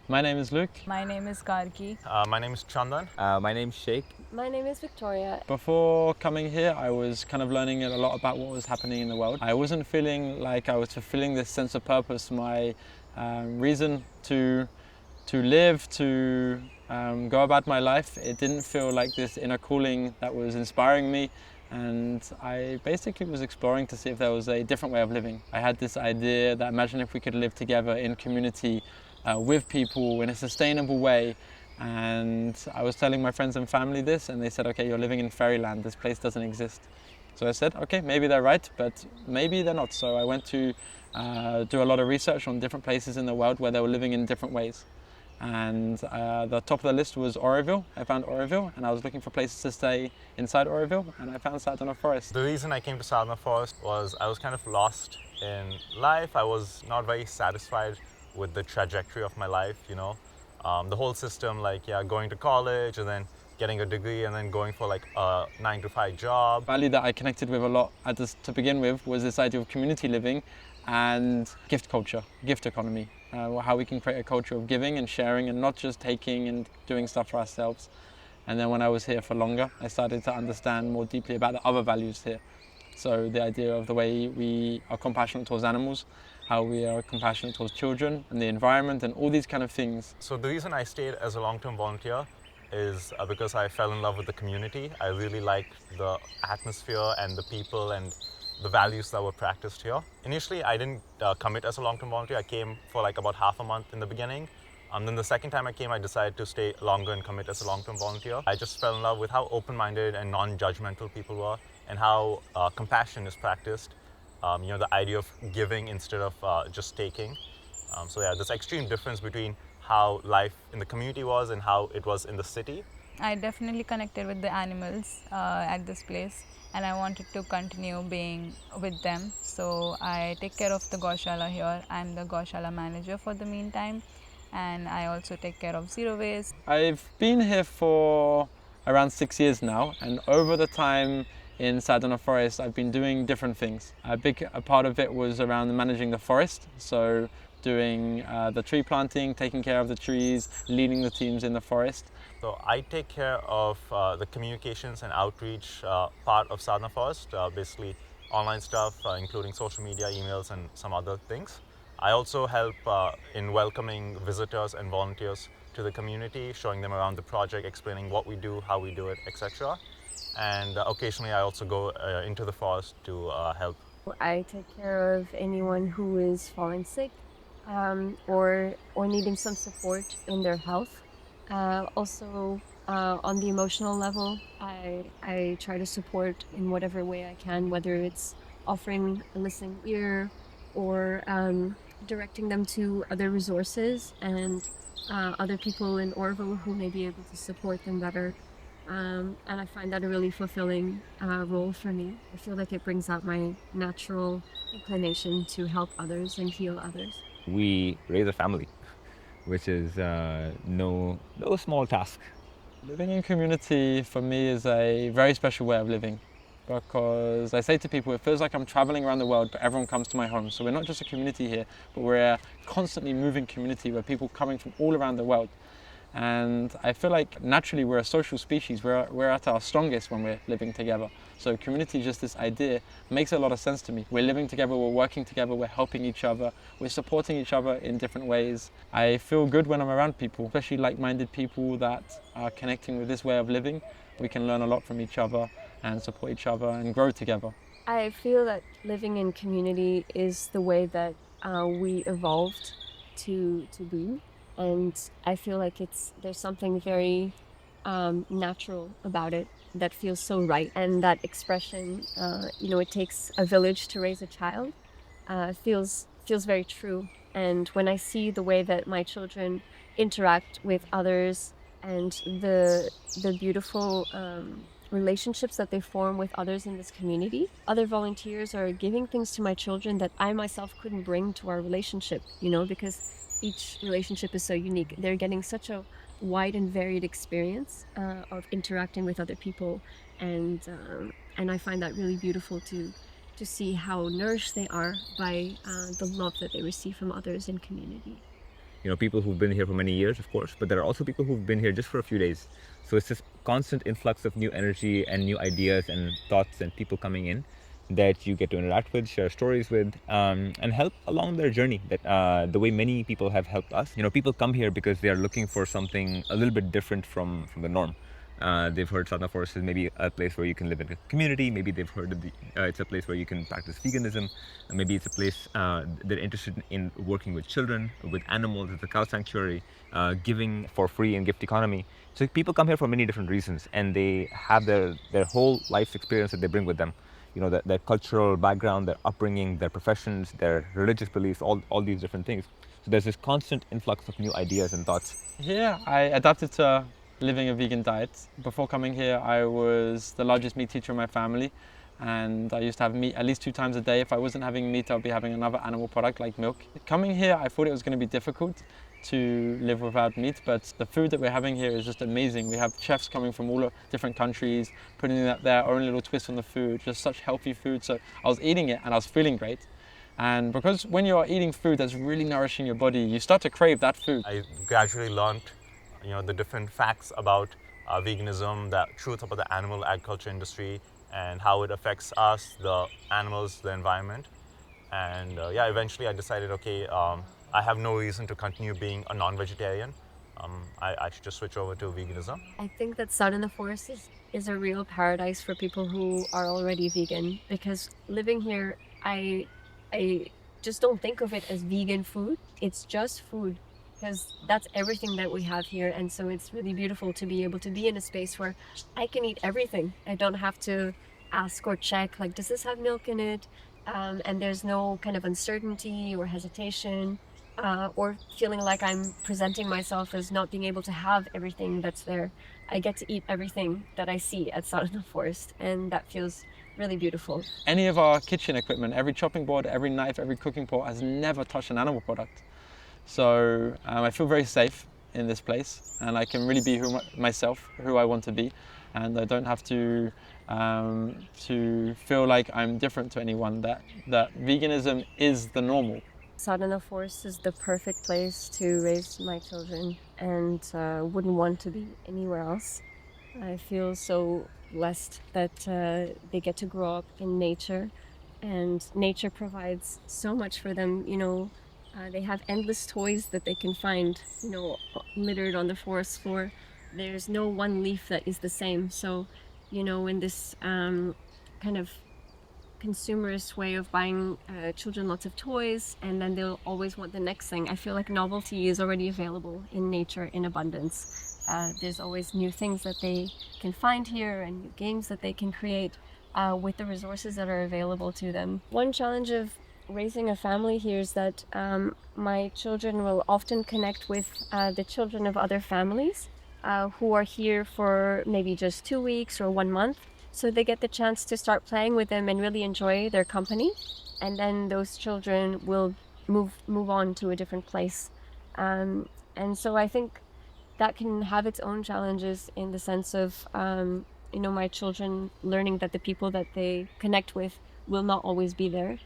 My name is Luke. My name is Karki. My name is Chandan. My name's Sheikh. My name is Victoria. Before coming here, I was kind of learning a lot about what was happening in the world. I wasn't feeling like I was fulfilling this sense of purpose, my reason to live, to go about my life. It didn't feel like this inner calling that was inspiring me. And I basically was exploring to see if there was a different way of living. I had this idea that imagine if we could live together in community with people in a sustainable way. And I was telling my friends and family this, and they said, okay, you're living in fairyland, this place doesn't exist. So I said, okay, maybe they're right, but maybe they're not. So I went to do a lot of research on different places in the world where they were living in different ways. And the top of the list was Oroville. I found Oroville, and I was looking for places to stay inside Oroville, and I found Sadhana Forest. The reason I came to Sadhana Forest was I was kind of lost in life. I was not very satisfied with the trajectory of my life, you know. The whole system, like, going to college and then getting a degree and then going for like a 9-to-5 job. Value that I connected with a lot to begin with was this idea of community living and gift culture, gift economy. How we can create a culture of giving and sharing and not just taking and doing stuff for ourselves. And then when I was here for longer, I started to understand more deeply about the other values here. So the idea of the way we are compassionate towards animals, how we are compassionate towards children and the environment and all these kind of things. So the reason I stayed as a long-term volunteer is because I fell in love with the community. I really liked the atmosphere and the people and the values that were practiced here. Initially, I didn't commit as a long-term volunteer. I came for like about half a month in the beginning. Then the second time I came, I decided to stay longer and commit as a long-term volunteer. I just fell in love with how open-minded and non-judgmental people were and how compassion is practiced. The idea of giving instead of just taking. So yeah, this extreme difference between how life in the community was and how it was in the city. I definitely connected with the animals at this place, and I wanted to continue being with them. So I take care of the Gaushala here. I'm the Gaushala manager for the meantime, and I also take care of zero waste. I've been here for around 6 years now, and over the time in Sadhana Forest, I've been doing different things. A part of it was around managing the forest, so doing the tree planting, taking care of the trees, leading the teams in the forest. So I take care of the communications and outreach part of Sadhana Forest, basically online stuff, including social media, emails, and some other things. I also help in welcoming visitors and volunteers to the community, showing them around the project, explaining what we do, how we do it, etc. And occasionally I also go into the forest to help. I take care of anyone who is falling sick or needing some support in their health. Also, on the emotional level, I try to support in whatever way I can, whether it's offering a listening ear or directing them to other resources and other people in Orville who may be able to support them better. And I find that a really fulfilling role for me. I feel like it brings out my natural inclination to help others and heal others. We raise a family, which is no small task. Living in community for me is a very special way of living, because I say to people, it feels like I'm traveling around the world, but everyone comes to my home. So we're not just a community here, but we're a constantly moving community where people coming from all around the world. And I feel like naturally we're a social species. We're at our strongest when we're living together. So community, just this idea, makes a lot of sense to me. We're living together, we're working together, we're helping each other, we're supporting each other in different ways. I feel good when I'm around people, especially like-minded people that are connecting with this way of living. We can learn a lot from each other and support each other and grow together. I feel that living in community is the way that we evolved to be, and I feel like there's something very natural about it that feels so right, and that expression, it takes a village to raise a child, feels very true. And when I see the way that my children interact with others and the beautiful relationships that they form with others in this community. Other volunteers are giving things to my children that I myself couldn't bring to our relationship, because each relationship is so unique. They're getting such a wide and varied experience of interacting with other people, and I find that really beautiful to see how nourished they are by the love that they receive from others in community. People who've been here for many years, of course, but there are also people who've been here just for a few days. So it's this constant influx of new energy and new ideas and thoughts and people coming in that you get to interact with, share stories with, and help along their journey. That the way many people have helped us. People come here because they are looking for something a little bit different from the norm. They've heard Sadhana Forest is maybe a place where you can live in a community. Maybe they've heard it's a place where you can practice veganism. Maybe it's a place they're interested in working with children, with animals, at the cow sanctuary, giving for free and gift economy. So people come here for many different reasons, and they have their whole life's experience that they bring with them. Their cultural background, their upbringing, their professions, their religious beliefs, all these different things. So there's this constant influx of new ideas and thoughts. Here, I adapted to living a vegan diet. Before coming here, I was the largest meat eater in my family, and I used to have meat at least 2 times a day. If I wasn't having meat, I'll be having another animal product like milk. Coming here, I thought it was going to be difficult to live without meat, but the food that we're having here is just amazing. We have chefs coming from all different countries, putting their own little twist on the food, just such healthy food. So I was eating it and I was feeling great. And because when you're eating food that's really nourishing your body, you start to crave that food. I gradually learned, the different facts about veganism, the truth about the animal agriculture industry, and how it affects us, the animals, the environment. And eventually I decided, okay, I have no reason to continue being a non-vegetarian. I should just switch over to veganism. I think that Sadhana Forest is a real paradise for people who are already vegan, because living here, I just don't think of it as vegan food. It's just food, because that's everything that we have here. And so it's really beautiful to be able to be in a space where I can eat everything. I don't have to ask or check, like, does this have milk in it? And there's no kind of uncertainty or hesitation. Or feeling like I'm presenting myself as not being able to have everything that's there. I get to eat everything that I see at Sadhana Forest, and that feels really beautiful. Any of our kitchen equipment, every chopping board, every knife, every cooking pot has never touched an animal product. So I feel very safe in this place, and I can really be myself, who I want to be, and I don't have to feel like I'm different to anyone. That veganism is the normal. Sadhana Forest is the perfect place to raise my children, and wouldn't want to be anywhere else. I feel so blessed that they get to grow up in nature, and nature provides so much for them. They have endless toys that they can find, littered on the forest floor. There's no one leaf that is the same. So, in this kind of consumerist way of buying children lots of toys, and then they'll always want the next thing. I feel like novelty is already available in nature in abundance. There's always new things that they can find here and new games that they can create with the resources that are available to them. One challenge of raising a family here is that my children will often connect with the children of other families who are here for maybe just 2 weeks or 1 month. So they get the chance to start playing with them and really enjoy their company. And then those children will move on to a different place. And so I think that can have its own challenges in the sense of, my children learning that the people that they connect with will not always be there.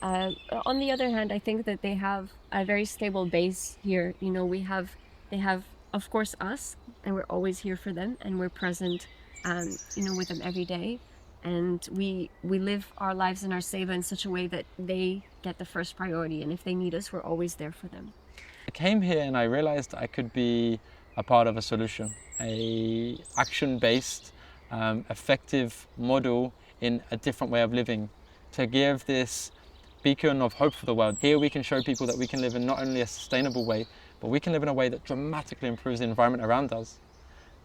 On the other hand, I think that they have a very stable base here. They have of course, us, and we're always here for them, and we're present, with them every day. And we live our lives in our seva in such a way that they get the first priority. And if they need us, we're always there for them. I came here and I realized I could be a part of a solution, a action-based, effective model in a different way of living, to give this beacon of hope for the world. Here we can show people that we can live in not only a sustainable way, but we can live in a way that dramatically improves the environment around us.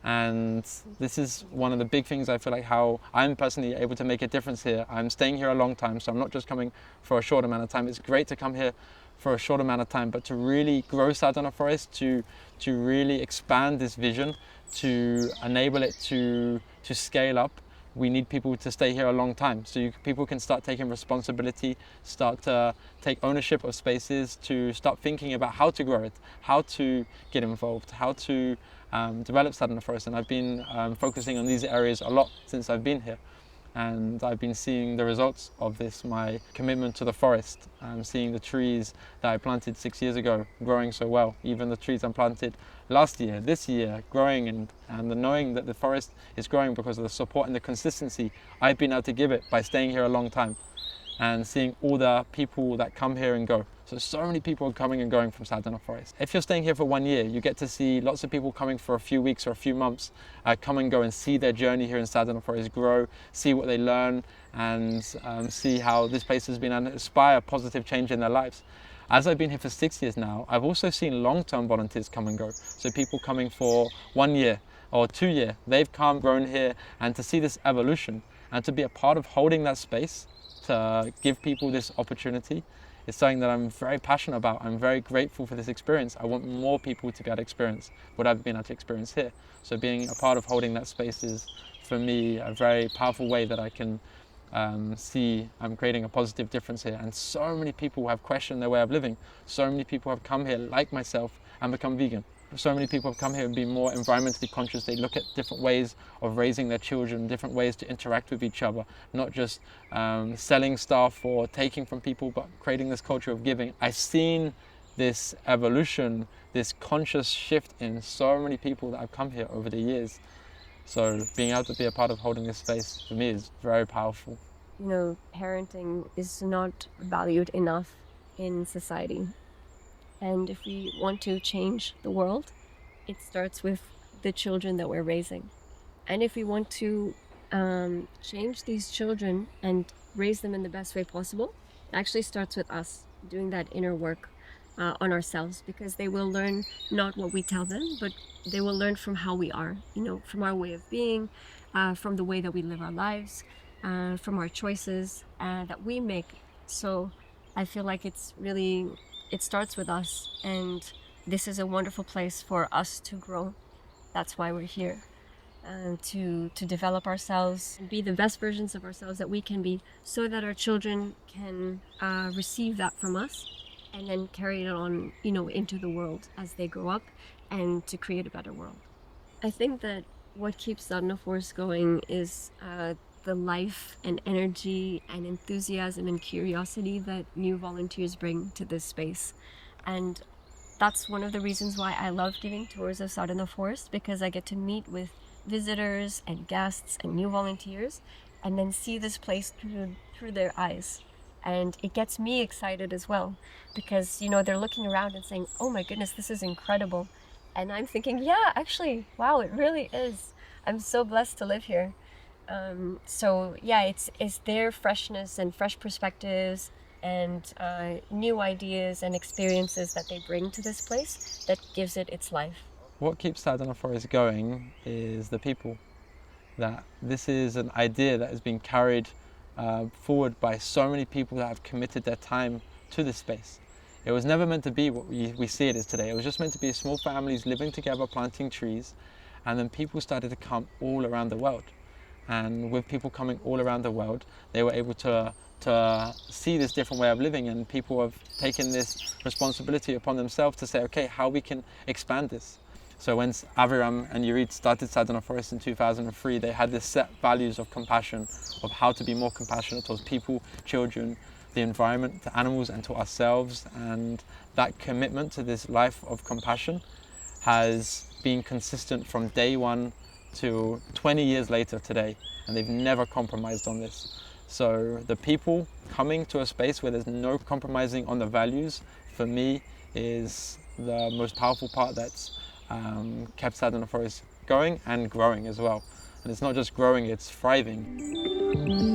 And this is one of the big things I feel like how I'm personally able to make a difference here. I'm staying here a long time, so I'm not just coming for a short amount of time. It's great to come here for a short amount of time, but to really grow Sadhana Forest, to really expand this vision, to enable it to scale up, we need people to stay here a long time. So people can start taking responsibility, start to take ownership of spaces, to start thinking about how to grow it, how to get involved, how to develop Sadhana Forest. And I've been focusing on these areas a lot since I've been here. And I've been seeing the results of this, my commitment to the forest, seeing the trees that I planted 6 years ago growing so well, even the trees I planted last year, this year, growing, and the knowing that the forest is growing because of the support and the consistency I've been able to give it by staying here a long time, and seeing all the people that come here and go. So many people are coming and going from Sadhana Forest. If you're staying here for 1 year, you get to see lots of people coming for a few weeks or a few months, come and go and see their journey here in Sadhana Forest grow, see what they learn, and see how this place has been, and inspire positive change in their lives. As I've been here for 6 years now, I've also seen long-term volunteers come and go. So people coming for 1 year or 2 years, they've come, grown here, and to see this evolution and to be a part of holding that space, to give people this opportunity, is something that I'm very passionate about. I'm very grateful for this experience. I want more people to be able to experience what I've been able to experience here. So being a part of holding that space is, for me, a very powerful way that I can see I'm creating a positive difference here. And so many people have questioned their way of living. So many people have come here, like myself, and become vegan. So many people have come here and been more environmentally conscious. They look at different ways of raising their children, different ways to interact with each other, not just selling stuff or taking from people, but creating this culture of giving. I've seen this evolution, this conscious shift in so many people that have come here over the years. So being able to be a part of holding this space, for me, is very powerful. Parenting is not valued enough in society. And if we want to change the world, it starts with the children that we're raising. And if we want to change these children and raise them in the best way possible, it actually starts with us doing that inner work on ourselves, because they will learn not what we tell them, but they will learn from how we are, from our way of being, from the way that we live our lives, from our choices that we make. So I feel like it starts with us, and this is a wonderful place for us to grow. That's why we're here, to develop ourselves and be the best versions of ourselves that we can be, so that our children can receive that from us and then carry it on, into the world as they grow up, and to create a better world. I think that what keeps Sadhana Forest going is the life and energy and enthusiasm and curiosity that new volunteers bring to this space. And that's one of the reasons why I love giving tours of Sadhana Forest, because I get to meet with visitors and guests and new volunteers, and then see this place through their eyes. And it gets me excited as well, because they're looking around and saying, oh my goodness, this is incredible. And I'm thinking, yeah, actually, wow, it really is. I'm so blessed to live here. So yeah, it's their freshness and fresh perspectives and new ideas and experiences that they bring to this place that gives it its life. What keeps Sadhana Forest going is the people. That this is an idea that has been carried forward by so many people that have committed their time to this space. It was never meant to be what we see it as today. It was just meant to be small families living together, planting trees, and then people started to come all around the world. And with people coming all around the world, they were able to see this different way of living, and people have taken this responsibility upon themselves to say, okay, how we can expand this. So when Aviram and Yurit started Sadhana Forest in 2003, they had this set values of compassion, of how to be more compassionate towards people, children, the environment, to animals, and to ourselves. And that commitment to this life of compassion has been consistent from day one to 20 years later today, and they've never compromised on this. So the people coming to a space where there's no compromising on the values, for me, is the most powerful part that's kept Sadhana Forest going and growing as well. And it's not just growing, it's thriving.